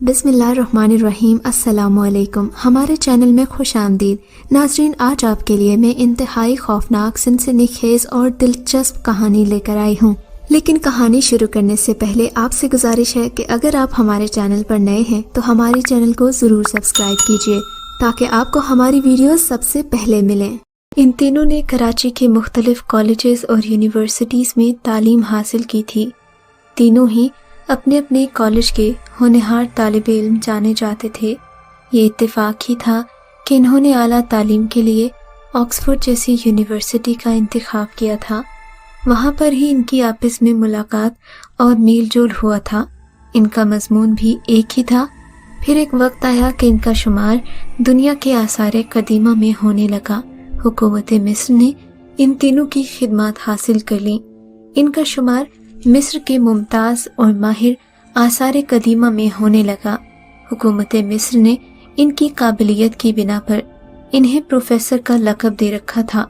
बिस्मिल्लाहिर्रहमानिर्रहीम। अस्सलामुअलैकुम। हमारे चैनल में खुश आमदीद। नाजरीन, आज आपके लिए मैं इंतहाई खौफनाक, सनसनीखेज और दिलचस्प कहानी लेकर आई हूँ। लेकिन कहानी शुरू करने से पहले आपसे गुजारिश है कि अगर आप हमारे चैनल पर नए हैं तो हमारे चैनल को ज़रूर सब्सक्राइब कीजिए ताकि आपको हमारी वीडियोस सबसे पहले मिलें। इन तीनों ने कराची के मुख्तलिफ कॉलेजेस और यूनिवर्सिटीज़ में तालीम हासिल की थी। तीनों ही अपने अपने कॉलेज के होनहार तालिबे इल्म जाने जाते थे। ये इत्तेफाक ही था कि इन्होंने आला तालीम के लिए ऑक्सफोर्ड जैसी यूनिवर्सिटी का इंतखाब किया था। वहाँ पर ही इनकी आपस में मुलाकात और मेल जोल हुआ था। इनका मजमून भी एक ही था। फिर एक वक्त आया कि इनका शुमार दुनिया के आसार कदीमा में होने लगा। हुकूमत मिस्र ने इन तीनों की खिदमत हासिल कर ली। इनका शुमार मिस्र के मुमताज़ और माहिर आसार कदीमा में होने लगा। हुकूमत मिस्र ने इनकी काबिलियत की बिना पर इन्हें प्रोफेसर का लक़ब दे रखा था।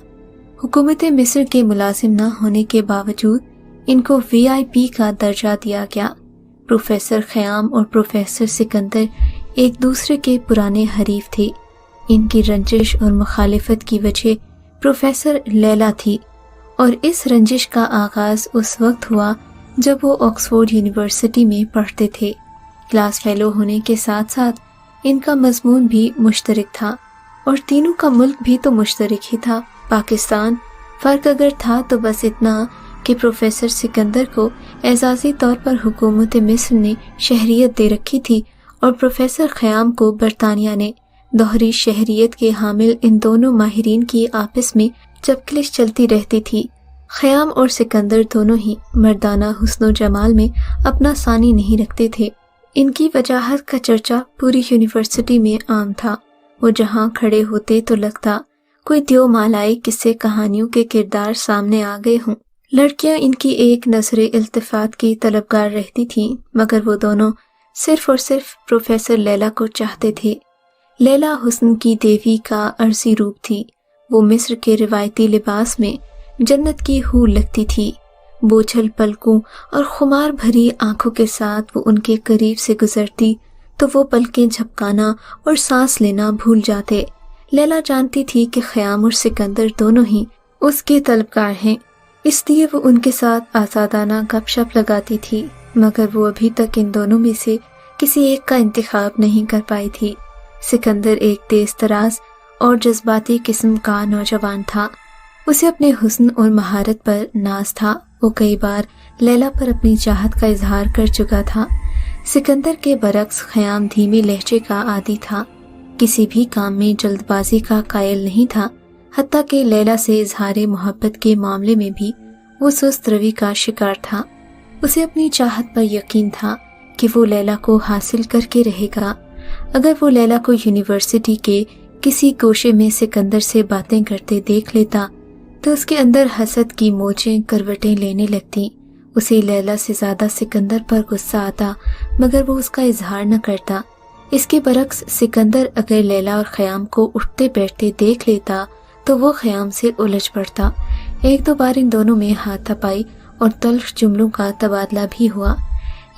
हुकूमत मिस्र के मुलाजिम न होने के बावजूद इनको VIP का दर्जा दिया गया। प्रोफेसर ख़याम और प्रोफेसर सिकंदर एक दूसरे के पुराने हरीफ थे। इनकी रंजिश और मुखालिफत की वजह प्रोफेसर लैला थी और इस रंजिश का आगाज़ उस वक्त हुआ जब वो ऑक्सफोर्ड यूनिवर्सिटी में पढ़ते थे। क्लास फेलो होने के साथ साथ इनका मजमून भी मुश्तरक था और तीनों का मुल्क भी तो मुश्तरक ही था, पाकिस्तान। फ़र्क अगर था तो बस इतना कि प्रोफेसर सिकंदर को एजाज़ी तौर पर हुकूमत मिस्र ने शहरियत दे रखी थी और प्रोफेसर ख़याम को बरतानिया ने। दोहरी शहरियत के हामिल इन दोनों माहिरीन की आपस में चपकलिश चलती रहती थी। ख़याम और सिकंदर दोनों ही मर्दाना हुस्न जमाल में अपना सानी नहीं रखते थे। इनकी वजाहत का चर्चा पूरी यूनिवर्सिटी में आम था। वो जहाँ खड़े होते तो लगता कोई द्यो मालाई किस्से कहानियों के किरदार सामने आ गए हों। लड़कियां इनकी एक नजरे इल्तिफात की तलबगार रहती थीं, मगर वो दोनों सिर्फ और सिर्फ प्रोफेसर लैला को चाहते थे। लैला हुस्न की देवी का अर्जी रूप थी। वो मिस्र के रिवायती लिबास में जन्नत की हूर लगती थी। बोझल पलकों और खुमार भरी आंखों के साथ वो उनके करीब से गुजरती तो वो पलकें झपकाना और सांस लेना भूल जाते। लैला जानती थी कि ख़याम और सिकंदर दोनों ही उसके तलबगार हैं, इसलिए वो उनके साथ आज़ादाना गपशप लगाती थी, मगर वो अभी तक इन दोनों में से किसी एक का इंतखाब नहीं कर पाई थी। सिकंदर एक तेज तराज और जज्बाती किस्म का नौजवान था। उसे अपने हुस्न और महारत पर नाज था। वो कई बार लैला पर अपनी चाहत का इजहार कर चुका था। सिकंदर के बरक्स ख़याम धीमे लहजे का आदी था। किसी भी काम में जल्दबाजी का कायल नहीं था। हत्ता कि लैला से इजहार मोहब्बत के मामले में भी वो सुस्त रवि का शिकार था। उसे अपनी चाहत पर यकीन था कि वो लैला को हासिल करके रहेगा। अगर वो लैला को यूनिवर्सिटी के किसी गोशे में सिकंदर से बातें करते देख लेता तो उसके अंदर हसद की मोजें करवटें लेने लगती। उसे लैला से ज्यादा सिकंदर पर गुस्सा आता, मगर वो उसका इजहार न करता। इसके बरक्स सिकंदर अगर लैला और ख़याम को उठते बैठते देख लेता तो वो ख़याम से उलझ पड़ता। एक दो बार इन दोनों में हाथापाई और तल्ख जुमलों का तबादला भी हुआ।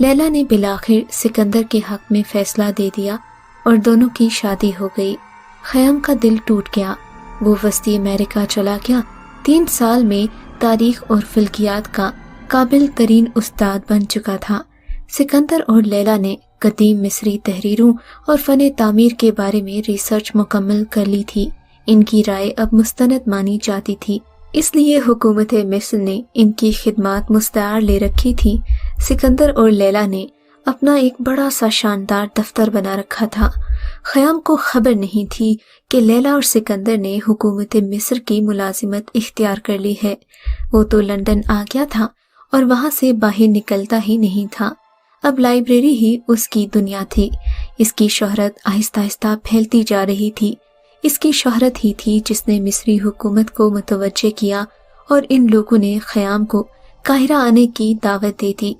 लैला ने बिलाखिर सिकंदर के हक में फैसला दे दिया और दोनों की शादी हो गई। ख़याम का दिल टूट गया। वो वस्ती अमेरिका चला गया। 3 साल में तारीख और फिल्कियात का काबिल तरीन उस्ताद बन चुका था। सिकंदर और लैला ने कदीम मिस्री तहरीरों और फ़न तामीर के बारे में रिसर्च मुकम्मल कर ली थी। इनकी राय अब मुस्तनद मानी जाती थी, इसलिए हुकूमत मिस्र ने इनकी खिदमत मुस्तआर ले रखी थी। सिकंदर और लैला ने अपना एक बड़ा सा शानदार दफ्तर बना रखा था। ख़याम को खबर नहीं थी कि लैला और सिकंदर ने हुकूमत मिस्र की मुलाजिमत इख्तियार कर ली है। वो तो लंदन आ गया था और वहाँ से बाहर निकलता ही नहीं था। अब लाइब्रेरी ही उसकी दुनिया थी। इसकी शोहरत आहिस्ता आहिस्ता फैलती जा रही थी। इसकी शोहरत ही थी जिसने मिस्री हुकूमत को मुतवज्जे किया और इन लोगों ने ख़याम को काहिरा आने की दावत दे दी।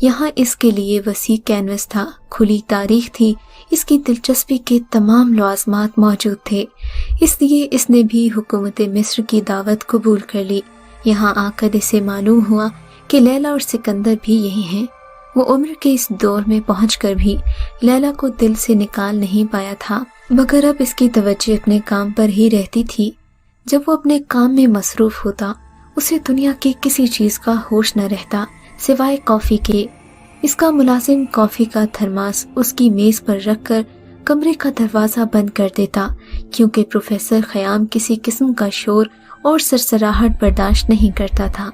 यहाँ इसके लिए वसी कैनवस था, खुली तारीख थी, इसकी दिलचस्पी के तमाम लवाज़मात मौजूद थे, इसलिए इसने भी हुकूमत मिस्र की दावत कबूल कर ली। यहाँ आकर इसे मालूम हुआ कि लैला और सिकंदर भी यही हैं। वो उम्र के इस दौर में पहुंचकर भी लैला को दिल से निकाल नहीं पाया था, मगर अब इसकी तवज्जो अपने काम पर ही रहती थी। जब वो अपने काम में मसरूफ होता, उसे दुनिया की किसी चीज का होश न रहता सिवाय कॉफी के। इसका मुलाजिम कॉफी का थर्मास उसकी मेज पर रखकर कमरे का दरवाजा बंद कर देता, क्योंकि प्रोफेसर खयाम किसी किस्म का शोर और सरसराहट बर्दाश्त नहीं करता था।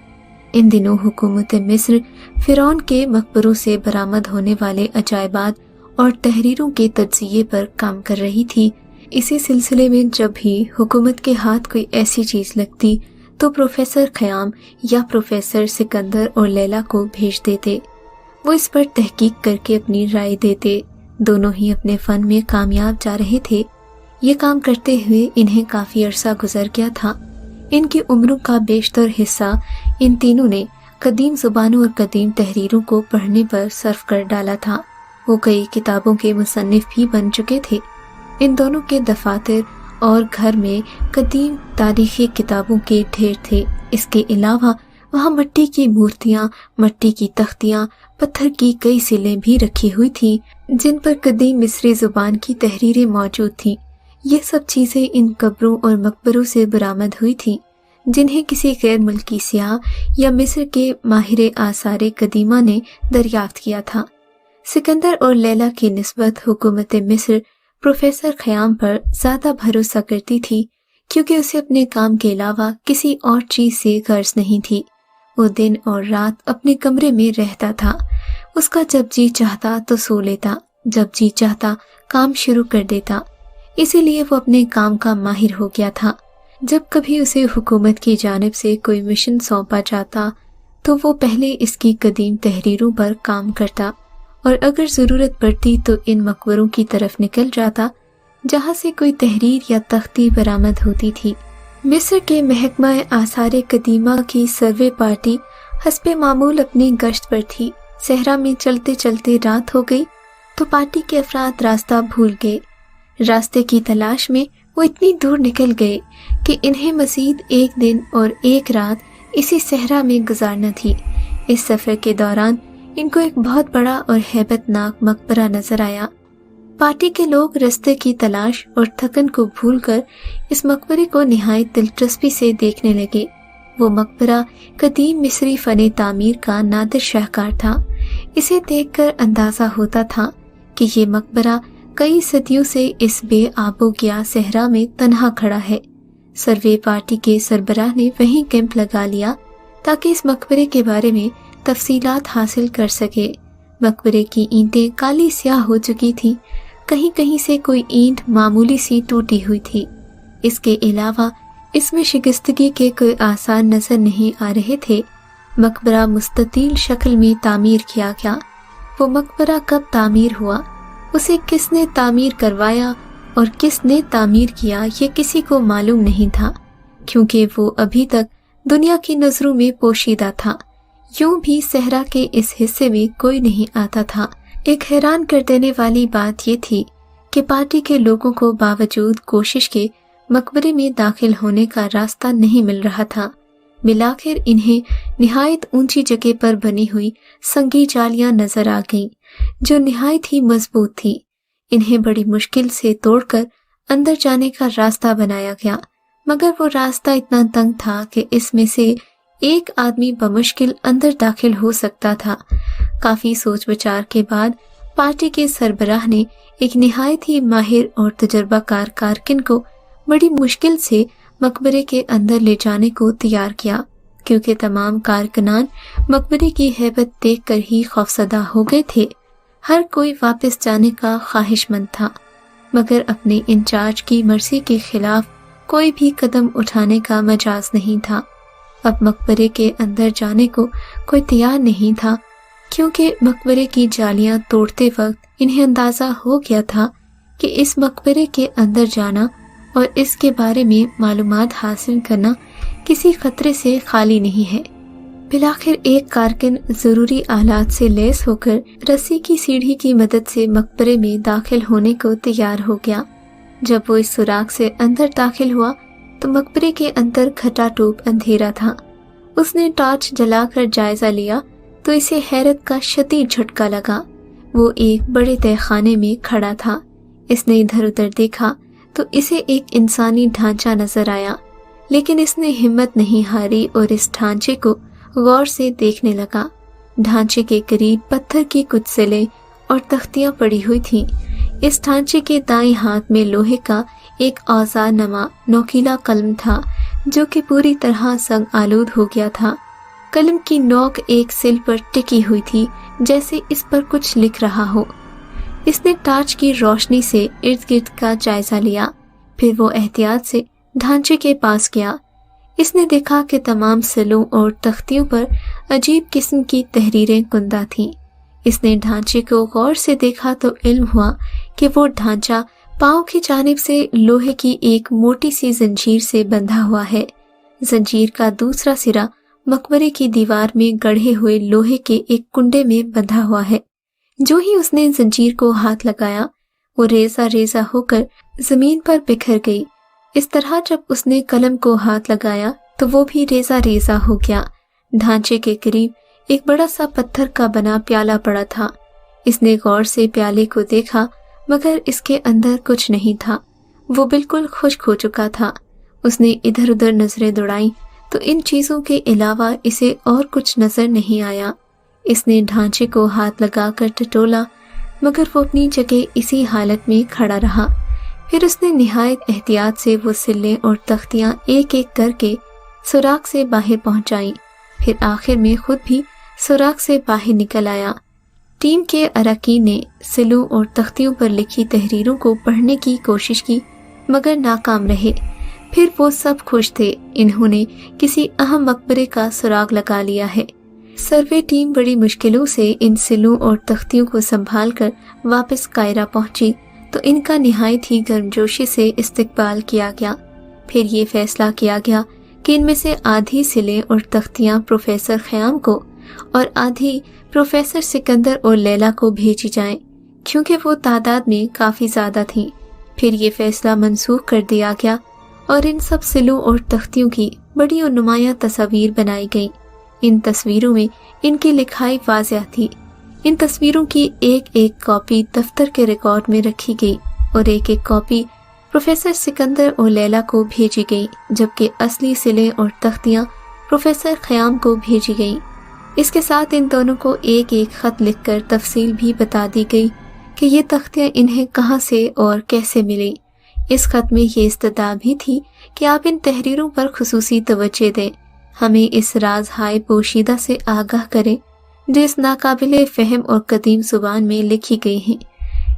इन दिनों हुकूमत मिस्र फिरौन के मकबरों से बरामद होने वाले अजायबात और तहरीरों के तज्जिये पर काम कर रही थी। इसी सिलसिले में जब भी हुकूमत के हाथ कोई ऐसी चीज लगती तो प्रोफेसर खयाम या प्रोफेसर सिकंदर और लैला को भेज देते। वो इस पर तहकीक करके अपनी राय देते। दोनों ही अपने फन में कामयाब जा रहे थे। ये काम करते हुए इन्हें काफी अरसा गुजर गया था। इनकी उम्रों का बेशतर हिस्सा इन तीनों ने कदीम जुबानों और कदीम तहरीरों को पढ़ने पर सर्फ कर डाला था। वो कई किताबों के मुसन्निफ भी बन चुके थे। इन दोनों के दफातर और घर में कदीम तारीखी किताबों के ढेर थे। इसके अलावा वहाँ मिट्टी की मूर्तियाँ, मिट्टी की तख्तियाँ, पत्थर की कई सिलें भी रखी हुई थी, जिन पर कदीम मिस्री जुबान की तहरीरें मौजूद थीं। ये सब चीज़ें इन कब्रों और मकबरों से बरामद हुई थीं, जिन्हें किसी गैर मुल्की सियाह या मिस्र के माहिर आसारे कदीमा ने दरियाफ्त किया था। सिकंदर और लैला की निस्बत हुकूमत मिस्र प्रोफेसर खयाम पर ज्यादा भरोसा करती थी, क्योंकि उसे अपने काम के अलावा किसी और चीज से गर्ज नहीं थी। वो दिन और रात अपने कमरे में रहता था। उसका जब जी चाहता तो सो लेता, जब जी चाहता काम शुरू कर देता। इसीलिए वो अपने काम का माहिर हो गया था। जब कभी उसे हुकूमत की जानिब से कोई मिशन सौंपा जाता तो वो पहले इसकी कदीम तहरीरों पर काम करता और अगर ज़रूरत पड़ती तो इन मकबरों की तरफ निकल जाता जहाँ से कोई तहरीर या तख्ती बरामद होती थी। मिस्र के महकमा आसारे कदीमा की सर्वे पार्टी हस्बे मामूल अपनी गश्त पर थी। सहरा में चलते चलते रात हो गई तो पार्टी के अफराद रास्ता भूल गए। रास्ते की तलाश में वो इतनी दूर निकल गए कि इन्हें मजीद एक दिन और एक रात इसी सहरा में गुजारना थी। इस सफर के दौरान इनको एक बहुत बड़ा और हैबतनाक मकबरा नजर आया। पार्टी के लोग रास्ते की तलाश और थकन को भूलकर इस मकबरे को निहायत दिलचस्पी से देखने लगे। वो मकबरा कदीम मिस्री फने तामीर का नादिर शाहकार था। इसे देखकर अंदाजा होता था कि ये मकबरा कई सदियों से इस बेआबो गया सहरा में तन्हा खड़ा है। सर्वे पार्टी के सरबराह ने वहीं कैंप लगा लिया ताकि इस मकबरे के बारे में तफसीलात हासिल कर सके। मकबरे की ईंटें काली स्याह हो चुकी थी, कहीं कहीं से कोई ईंट मामूली सी टूटी हुई थी। इसके अलावा इसमें शिकस्तगी के कोई आसार नजर नहीं आ रहे थे। मकबरा मुस्ततील शक्ल में तामीर किया गया। वो मकबरा कब तामीर हुआ, उसे किसने तामीर करवाया और किसने तामीर किया, ये किसी को मालूम नहीं था, क्योंकि वो अभी तक दुनिया की नजरों में पोशीदा था। यूं भी सहरा के इस हिस्से में कोई नहीं आता था। एक हैरान कर देने वाली बात ये थी कि पार्टी के लोगों को बावजूद कोशिश के मकबरे में दाखिल होने का रास्ता नहीं मिल रहा था। मिलाकर इन्हें निहायत ऊंची जगह पर बनी हुई संगी जालियां नजर आ गईं, जो निहायत ही मजबूत थी। इन्हें बड़ी मुश्किल से तोड़कर अंदर जाने का रास्ता बनाया गया, मगर वो रास्ता इतना तंग था कि इसमें से एक आदमी बमुश्किल अंदर दाखिल हो सकता था। काफी सोच विचार के बाद पार्टी के सरबराह ने एक निहायत ही माहिर और तजर्बाकार कारकिन को बड़ी मुश्किल से मकबरे के अंदर ले जाने को तैयार किया, क्योंकि तमाम कारकुनान मकबरे की हैबत देखकर ही खौफजदा हो गए थे। हर कोई वापस जाने का ख्वाहिशमंद था, मगर अपने इंचार्ज की मर्जी के खिलाफ कोई भी कदम उठाने का मजाज नहीं था। अब मकबरे के अंदर जाने को कोई तैयार नहीं था, क्योंकि मकबरे की जालियां तोड़ते वक्त इन्हें अंदाजा हो गया था कि इस मकबरे के अंदर जाना और इसके बारे में मालूमात हासिल करना किसी खतरे से खाली नहीं है। बिलाखिर एक कारकुन जरूरी आलात से लैस होकर रस्सी की सीढ़ी की मदद से मकबरे में दाखिल होने को तैयार हो गया। जब वो इस सुराख से अंदर दाखिल हुआ तो मकबरे के अंदर खटाटोप अंधेरा था। उसने टॉर्च जलाकर जायजा लिया तो इसे हैरत का शदीद झटका लगा। वो एक बड़े तहखाने में खड़ा था। इसने इधर उधर देखा तो इसे एक इंसानी ढांचा नजर आया, लेकिन इसने हिम्मत नहीं हारी और इस ढांचे को गौर से देखने लगा। ढांचे के करीब पत्थर की कुछ सिलें और तख्तियां पड़ी हुई थीं। इस ढांचे के दाएं हाथ में लोहे का एक औजार नमा नोकीला कलम था, जो कि पूरी तरह संग आलूद हो गया था। कलम की नोक एक सिल पर टिकी हुई थी, जैसे इस पर कुछ लिख रहा हो। इसने टार्च की रोशनी से इर्द गिर्द का जायजा लिया। फिर वो एहतियात से ढांचे के पास गया। इसने देखा कि तमाम सिलों और तख्तियों पर अजीब किस्म की तहरीरें कुंदा थीं। इसने ढांचे को गौर से देखा तो इल्म हुआ कि वो ढांचा पांव की जानिब से लोहे की एक मोटी सी जंजीर से बंधा हुआ है। जंजीर का दूसरा सिरा मकबरे की दीवार में गढ़े हुए लोहे के एक कुंडे में बंधा हुआ है। जो ही उसने जंजीर को हाथ लगाया, वो रेजा रेजा होकर जमीन पर बिखर गई। इस तरह जब उसने कलम को हाथ लगाया तो वो भी रेजा रेजा हो गया। ढांचे के करीब एक बड़ा सा पत्थर का बना प्याला पड़ा था। इसने गौर से प्याले को देखा, मगर इसके अंदर कुछ नहीं था। वो बिल्कुल खुश्क हो चुका था। उसने इधर उधर नजरें दौड़ाई तो इन चीजों के अलावा इसे और कुछ नजर नहीं आया। इसने ढांचे को हाथ लगाकर टटोला, मगर वो अपनी जगह इसी हालत में खड़ा रहा। फिर उसने निहायत एहतियात से वो सिल्लें और तख्तियां एक एक करके सुराख से बाहर पहुंचाई। फिर आखिर में खुद भी सुराख से बाहर निकल आया। टीम के अरकान ने सिलों और तख्तियों पर लिखी तहरीरों को पढ़ने की कोशिश की, मगर नाकाम रहे। फिर वो सब खुश थे, इन्होंने किसी अहम मकबरे का सुराग लगा लिया है। सर्वे टीम बड़ी मुश्किलों से इन सिलों और तख्तियों को संभाल कर वापस कायरा पहुंची तो इनका निहायत ही गर्मजोशी से इस्तकबाल किया गया। फिर ये फैसला किया गया कि इनमें से आधी सिलें और तख्तियां प्रोफेसर ख़याम को और आधी प्रोफेसर सिकंदर और लैला को भेजी जाएं, क्योंकि वो तादाद में काफ़ी ज़्यादा थीं। फिर ये फैसला मनसूख कर दिया गया और इन सब सिलों और तख्तियों की बड़ी और नुमायां तस्वीर बनाई गई। इन तस्वीरों में इनकी लिखाई वाज़िह थी। इन तस्वीरों की एक एक कॉपी दफ्तर के रिकॉर्ड में रखी गई और एक एक कॉपी प्रोफेसर सिकंदर और लैला को भेजी गई, जबकि असली सिलें और तख्तियां प्रोफेसर ख़याम को भेजी गईं। इसके साथ इन दोनों को एक एक ख़त लिखकर तफसील भी बता दी गई कि ये तख्तियां इन्हें कहाँ से और कैसे मिली। इस खत में ये इस्तदा भी थी कि आप इन तहरीरों पर खुसूसी तवज्जो दें, हमें इस राज हाय पोशीदा से आगाह करें जो इस नाकाबिले फ़हम और कदीम ज़ुबान में लिखी गई हैं।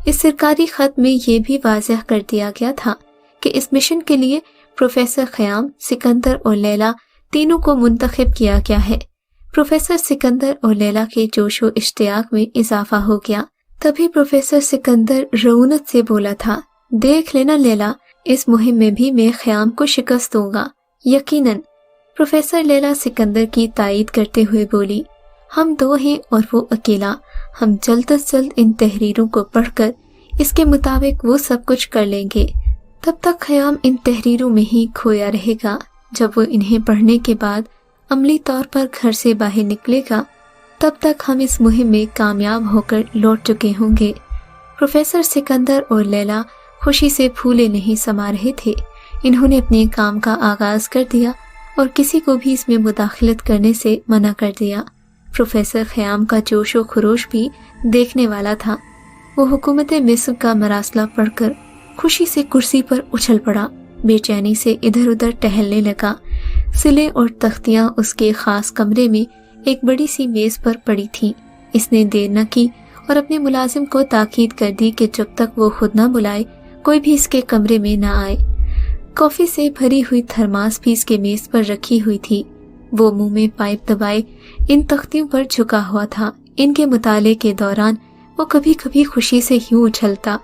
इस सरकारी खत में ये भी वाज़ह कर दिया गया था कि इस मिशन के लिए प्रोफेसर ख़याम, सिकंदर और लैला तीनों को मुंतखब किया गया है। प्रोफेसर सिकंदर और लैला के जोश व इश्तियाक में इजाफा हो गया। तभी प्रोफेसर सिकंदर रऊनत से बोला था, देख लेना लैला, इस मुहिम में भी मैं ख़याम को शिकस्त दूंगा, यकीनन। प्रोफेसर लैला सिकंदर की तायीद करते हुए बोली, हम दो हैं और वो अकेला। हम जल्द अज जल्द इन तहरीरों को पढ़कर इसके मुताबिक वो सब कुछ कर लेंगे। तब तक ख़याम इन तहरीरों में ही खोया रहेगा। जब वो इन्हें पढ़ने के बाद अमली तौर पर घर से बाहर निकलेगा, तब तक हम इस मुहिम में कामयाब होकर लौट चुके होंगे। प्रोफेसर सिकंदर और लैला खुशी से फूले नहीं समा रहे थे। इन्होंने अपने काम का आगाज कर दिया और किसी को भी इसमें मुदाखलत करने से मना कर दिया। प्रोफेसर ख़याम का जोश व खरोश भी देखने वाला था। वो हुकूमत मिस्र का मरासला पढ़कर खुशी से कुर्सी पर उछल पड़ा, बेचैनी से इधर उधर टहलने लगा। सिलें और तख्तियां उसके खास कमरे में एक बड़ी सी मेज पर पड़ी थीं। इसने देर न की और अपने मुलाजिम को ताकीद कर दी कि जब तक वो खुद न बुलाए कोई भी इसके कमरे में न आए। कॉफी से भरी हुई थर्मास भी इसके मेज पर रखी हुई थी। वो मुंह में पाइप दबाए इन तख्तियों पर झुका हुआ था। इनके मुताले के दौरान वो कभी कभी खुशी से यूं उछलता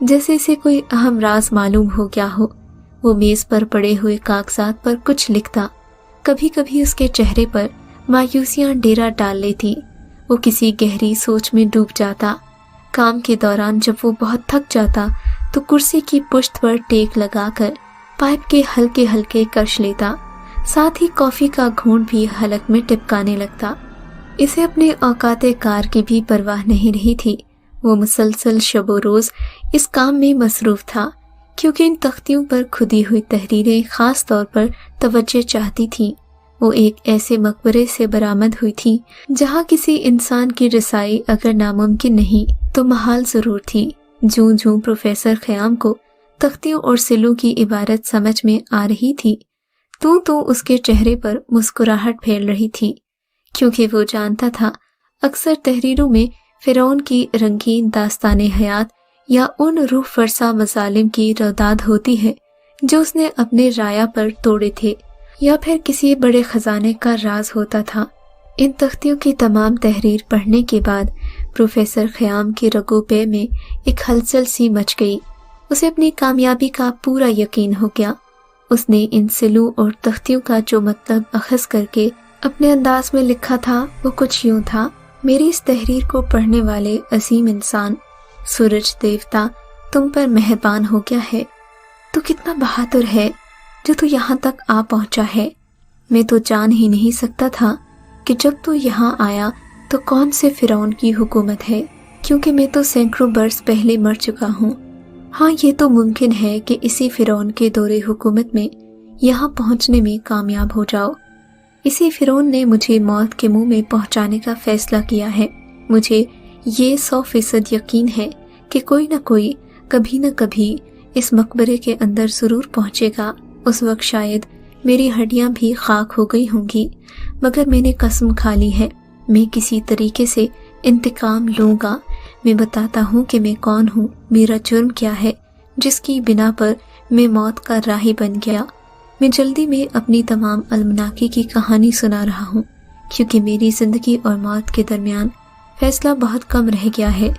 जैसे इसे कोई अहम राज मालूम हो गया हो। वो मेज पर पड़े हुए कागजात पर कुछ लिखता। कभी कभी उसके चेहरे पर मायूसियां डेरा डाल लेती। वो किसी गहरी सोच में डूब जाता। काम के दौरान जब वो बहुत थक जाता तो कुर्सी की पुश्त पर टेक लगाकर पाइप के हल्के हल्के कश लेता। साथ ही कॉफी का घूंट भी हलक में टिपकाने लगता। इसे अपने औकात कार की भी परवाह नहीं रही थी। वो मुसलसल शबो रोज़ इस काम में मसरूफ़ था, क्योंकि इन तख्तियों पर खुदी हुई तहरीरें ख़ास तौर पर तवज्जो चाहती थीं। वो एक ऐसे मकबरे से बरामद हुई थी जहाँ किसी इंसान की रसाई अगर नामुमकिन नहीं तो महाल ज़रूर थी। जूं जूं प्रोफेसर ख़याम को तख्तियों और सिलों की इबारत समझ में आ रही थी, तो उसके चेहरे पर मुस्कुराहट फैल रही थी, क्योंकि वो जानता था अक्सर तहरीरों में फ़िरौन की रंगीन दास्ताने हयात या उन रूह फरसा मज़ालिम की रौदाद होती है जो उसने अपने राया पर तोड़े थे, या फिर किसी बड़े खजाने का राज होता था। इन तख्तियों की तमाम तहरीर पढ़ने के बाद प्रोफेसर ख़याम के रगो पे में एक हलचल सी मच गई। उसे अपनी कामयाबी का पूरा यकीन हो गया। उसने इन सिलों और तख्तियों का जो मतलब अखज़ करके अपने अंदाज में लिखा था वो कुछ यूं था: मेरी इस तहरीर को पढ़ने वाले अजीम इंसान, सूरज देवता तुम पर मेहरबान हो गया है। तू कितना बहादुर है जो तू यहाँ तक आ पहुँचा है। मैं तो जान ही नहीं सकता था कि जब तू यहाँ आया तो कौन से फ़िरौन की हुकूमत है, क्योंकि मैं तो सैकड़ों बरस पहले मर चुका हूँ। हाँ, ये तो मुमकिन है कि इसी फ़िरौन के दौरे हुकूमत में यहाँ पहुँचने में कामयाब हो जाओ। इसी फ़िरौन ने मुझे मौत के मुंह में पहुँचाने का फ़ैसला किया है। मुझे ये 100% यकीन है कि कोई न कोई कभी न कभी इस मकबरे के अंदर ज़रूर पहुँचेगा। उस वक्त शायद मेरी हड्डियाँ भी खाक हो गई होंगी, मगर मैंने कसम खा ली है, मैं किसी तरीके से इंतकाम लूँगा। मैं बताता हूँ कि मैं कौन हूँ, मेरा जुर्म क्या है जिसकी बिना पर मैं मौत का राही बन गया। मैं जल्दी में अपनी तमाम अलमनाकी की कहानी सुना रहा हूँ, क्योंकि मेरी ज़िंदगी और मौत के दरमियान फ़ैसला बहुत कम रह गया है।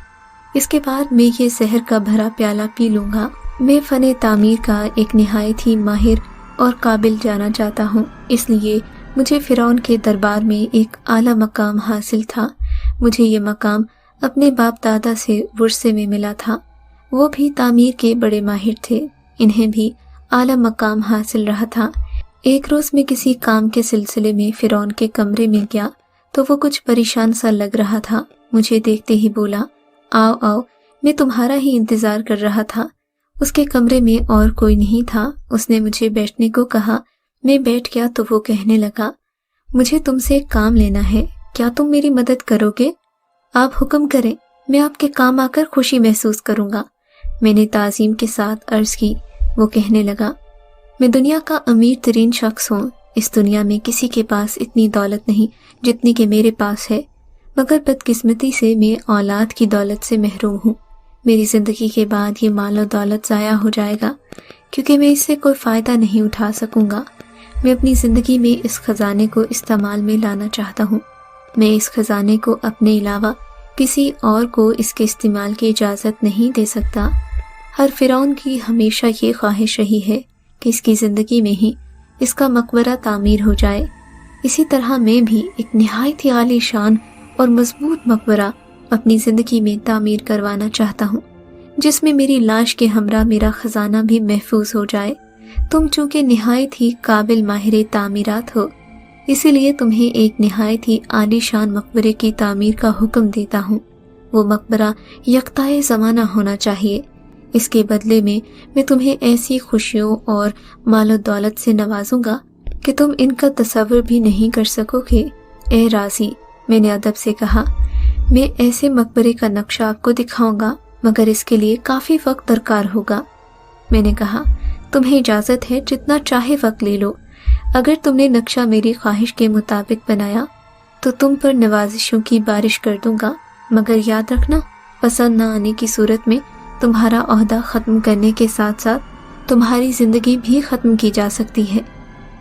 इसके बाद मैं ये जहर का भरा प्याला पी लूँगा। मैं फ़न तामीर का एक नहायत ही माहिर और काबिल जाना चाहता हूँ, इसलिए मुझे फ़िरौन के दरबार में एक आला मकाम हासिल था। मुझे ये मकाम अपने बाप दादा से वर्से में मिला था। वो भी तामीर के बड़े माहिर थे, इन्हें भी आला मकाम हासिल रहा था। एक रोज़ मैं किसी काम के सिलसिले में फ़िरौन के कमरे में गया तो वो कुछ परेशान सा लग रहा था। मुझे देखते ही बोला, आओ आओ, मैं तुम्हारा ही इंतज़ार कर रहा था। उसके कमरे में और कोई नहीं था। उसने मुझे बैठने को कहा। मैं बैठ गया तो वो कहने लगा, मुझे तुमसे एक काम लेना है, क्या तुम मेरी मदद करोगे? आप हुक्म करें, मैं आपके काम आकर खुशी महसूस करूँगा। मैंने ताज़ीम के साथ अर्ज़ की। वो कहने लगा, मैं दुनिया का अमीर तरीन शख्स हूँ। इस दुनिया में किसी के पास इतनी दौलत नहीं जितनी कि मेरे पास है, मगर बदकिस्मती से मैं औलाद की दौलत से महरूम हूँ। मेरी ज़िंदगी के बाद ये माल और दौलत ज़ाया हो जाएगा, क्योंकि मैं इससे कोई फ़ायदा नहीं उठा सकूँगा। मैं अपनी ज़िंदगी में इस ख़जाने को इस्तेमाल में लाना चाहता हूँ। मैं इस ख़जाने को अपने अलावा किसी और को इसके इस्तेमाल की इजाज़त नहीं दे सकता। हर फ़िरौन की हमेशा ये ख्वाहिश रही है कि इसकी ज़िंदगी में ही इसका मकबरा तामीर हो जाए। इसी तरह मैं भी एक नहायत ही आलीशान और मजबूत मकबरा अपनी ज़िंदगी में तामीर करवाना चाहता हूँ, जिसमें मेरी लाश के हमरा मेरा ख़जाना भी महफूज हो जाए। तुम चूँकि नहायत ही काबिल माहिर तामीरात हो, इसीलिए तुम्हें एक नहायत ही आलीशान मकबरे की तामीर का हुक्म देता हूँ। वो मकबरा यकताए ज़माना होना चाहिए। इसके बदले में मैं तुम्हें ऐसी खुशियों और मालो दौलत से नवाजूंगा कि तुम इनका तसव्वुर भी नहीं कर सकोगे। ए राज़ी, मैंने अदब से कहा, मैं ऐसे मकबरे का नक्शा आपको दिखाऊंगा, मगर इसके लिए काफ़ी वक्त दरकार होगा। मैंने कहा, तुम्हें इजाज़त है, जितना चाहे वक्त ले लो। अगर तुमने नक्शा मेरी ख्वाहिश के मुताबिक बनाया तो तुम पर नवाजिशों की बारिश कर दूंगा, मगर याद रखना, पसंद न आने की सूरत में तुम्हारा ओहदा ख़त्म करने के साथ साथ तुम्हारी ज़िंदगी भी ख़त्म की जा सकती है।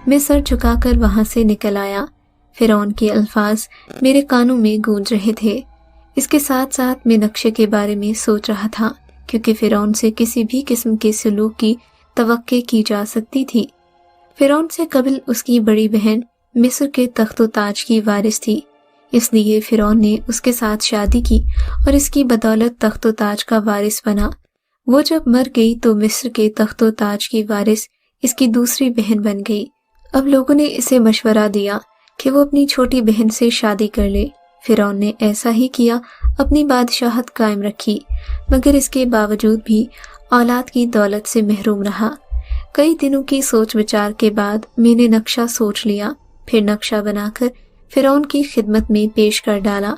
मैं सर झुकाकर वहाँ से निकल आया। फ़िरौन के अल्फाज मेरे कानों में गूंज रहे थे। इसके साथ साथ मैं नक्शे के बारे में सोच रहा था, क्योंकि फ़िरौन से किसी भी किस्म के सलूक की तवक्के की जा सकती थी। फ़िरौन से कबल उसकी बड़ी बहन मिस्र के तख्तो ताज की वारिस थी, इसलिए फ़िरौन ने उसके साथ शादी की और इसकी बदौलत तख्तो ताज का वारिस बना। वो जब मर गई तो मिस्र के तख्तो ताज की वारिस इसकी दूसरी बहन बन गई। अब लोगों ने इसे मशवरा दिया कि वो अपनी छोटी बहन से शादी कर ले, فرعون نے ایسا ہی کیا، اپنی بادشاہت قائم رکھی، مگر اس کے باوجود بھی اولاد کی دولت سے محروم رہا۔ کئی دنوں کی سوچ بچار کے بعد میں نے نقشہ سوچ لیا، پھر نقشہ بنا کر فرعون کی خدمت میں پیش کر ڈالا۔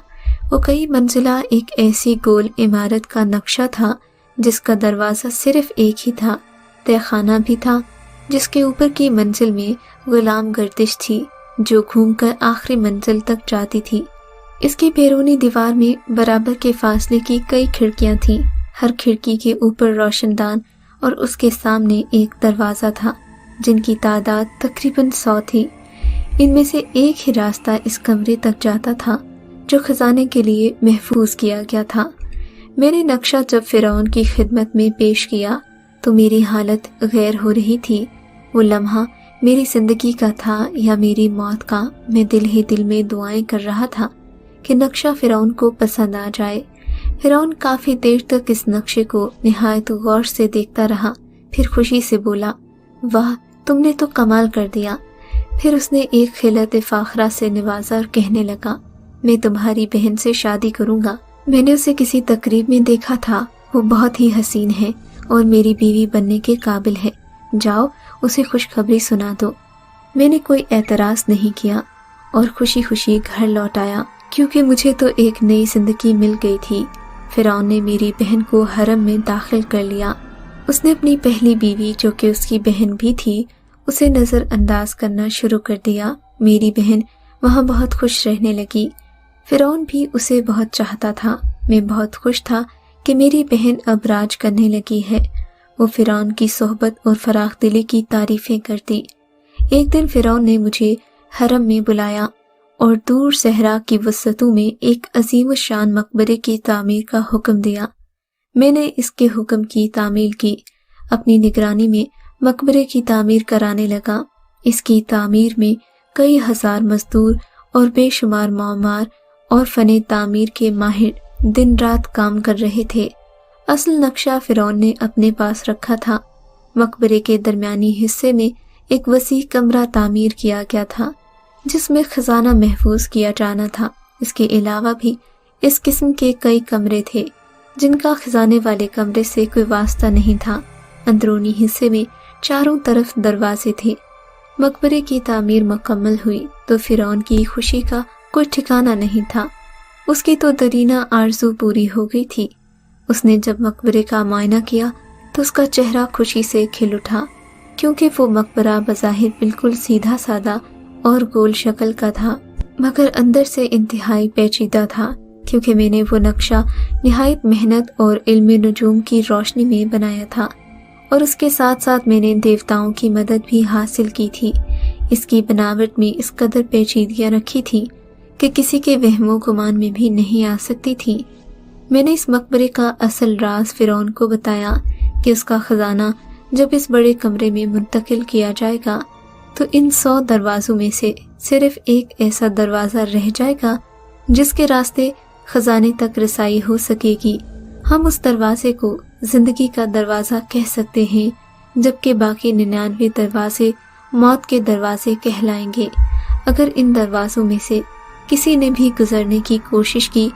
وہ کئی منزلہ ایک ایسی گول عمارت کا نقشہ تھا جس کا دروازہ صرف ایک ہی تھا، تہ خانہ بھی تھا جس کے اوپر کی منزل میں غلام گردش تھی جو گھوم کر آخری منزل تک جاتی تھی۔ اس کی بیرونی دیوار میں برابر کے فاصلے کی کئی کھڑکیاں تھیں، ہر کھڑکی کے اوپر روشن دان اور اس کے سامنے ایک دروازہ تھا جن کی تعداد تقریباً 100 تھی۔ ان میں سے ایک ہی راستہ اس کمرے تک جاتا تھا جو خزانے کے لیے محفوظ کیا گیا تھا۔ میں نے نقشہ جب فرعون کی خدمت میں پیش کیا تو میری حالت غیر ہو رہی تھی۔ وہ لمحہ میری زندگی کا تھا یا میری موت کا۔ میں دل ہی دل میں دعائیں کر رہا تھا کہ نقشہ فرعون کو پسند آ جائے۔ فرعون کافی دیر تک اس نقشے کو نہایت غور سے دیکھتا رہا، پھر خوشی سے بولا، واہ، تم نے تو کمال کر دیا۔ پھر اس نے ایک خلعت فاخرہ سے نوازا اور کہنے لگا، میں تمہاری بہن سے شادی کروں گا۔ میں نے اسے کسی تقریب میں دیکھا تھا، وہ بہت ہی حسین ہے اور میری بیوی بننے کے قابل ہے، جاؤ اسے خوشخبری سنا دو۔ میں نے کوئی اعتراض نہیں کیا اور خوشی خوشی گھر لوٹ آیا، کیونکہ مجھے تو ایک نئی زندگی مل گئی تھی۔ فرعون نے میری بہن کو حرم میں داخل کر لیا۔ اس نے اپنی پہلی بیوی جو کہ اس کی بہن بھی تھی اسے نظر انداز کرنا شروع کر دیا۔ میری بہن وہاں بہت خوش رہنے لگی۔ فرعون بھی اسے بہت چاہتا تھا۔ میں بہت خوش تھا کہ میری بہن اب راج کرنے لگی ہے۔ وہ فرعون کی صحبت اور فراخ دلی کی تعریفیں کرتی۔ ایک دن فرعون نے مجھے حرم میں بلایا اور دور صحرا کی وسطوں میں ایک عظیم الشان مقبرے کی تعمیر کا حکم دیا۔ میں نے اس کے حکم کی تعمیل کی، اپنی نگرانی میں مقبرے کی تعمیر کرانے لگا۔ اس کی تعمیر میں کئی ہزار مزدور اور بے شمار معمار اور فن تعمیر کے ماہر دن رات کام کر رہے تھے۔ اصل نقشہ فرعون نے اپنے پاس رکھا تھا۔ مقبرے کے درمیانی حصے میں ایک وسیع کمرہ تعمیر کیا گیا تھا جس میں خزانہ محفوظ کیا جانا تھا۔ اس کے علاوہ بھی اس قسم کے کئی کمرے تھے جن کا خزانے والے کمرے سے کوئی واسطہ نہیں تھا۔ اندرونی حصے میں چاروں طرف دروازے تھے۔ مقبرے کی تعمیر مکمل ہوئی تو فرعون کی خوشی کا کوئی ٹھکانہ نہیں تھا۔ اس کی تو درینہ آرزو پوری ہو گئی تھی۔ اس نے جب مقبرے کا معائنہ کیا تو اس کا چہرہ خوشی سے کھل اٹھا، کیونکہ وہ مقبرہ بظاہر بالکل سیدھا سادہ اور گول شکل کا تھا، مگر اندر سے انتہائی پیچیدہ تھا، کیونکہ میں نے وہ نقشہ نہایت محنت اور علم نجوم کی روشنی میں بنایا تھا، اور اس کے ساتھ ساتھ میں نے دیوتاؤں کی مدد بھی حاصل کی تھی۔ اس کی بناوٹ میں اس قدر پیچیدگیاں رکھی تھی کہ کسی کے وہم و گمان میں بھی نہیں آ سکتی تھی۔ میں نے اس مقبرے کا اصل راز فرعون کو بتایا کہ اس کا خزانہ جب اس بڑے کمرے میں منتقل کیا جائے گا تو ان 100 دروازوں میں سے صرف ایک ایسا دروازہ رہ جائے گا جس کے راستے خزانے تک رسائی ہو سکے گی۔ ہم اس دروازے کو زندگی کا دروازہ کہہ سکتے ہیں، جبکہ باقی 99 دروازے موت کے دروازے کہلائیں گے۔ اگر ان دروازوں میں سے کسی نے بھی گزرنے کی کوشش کی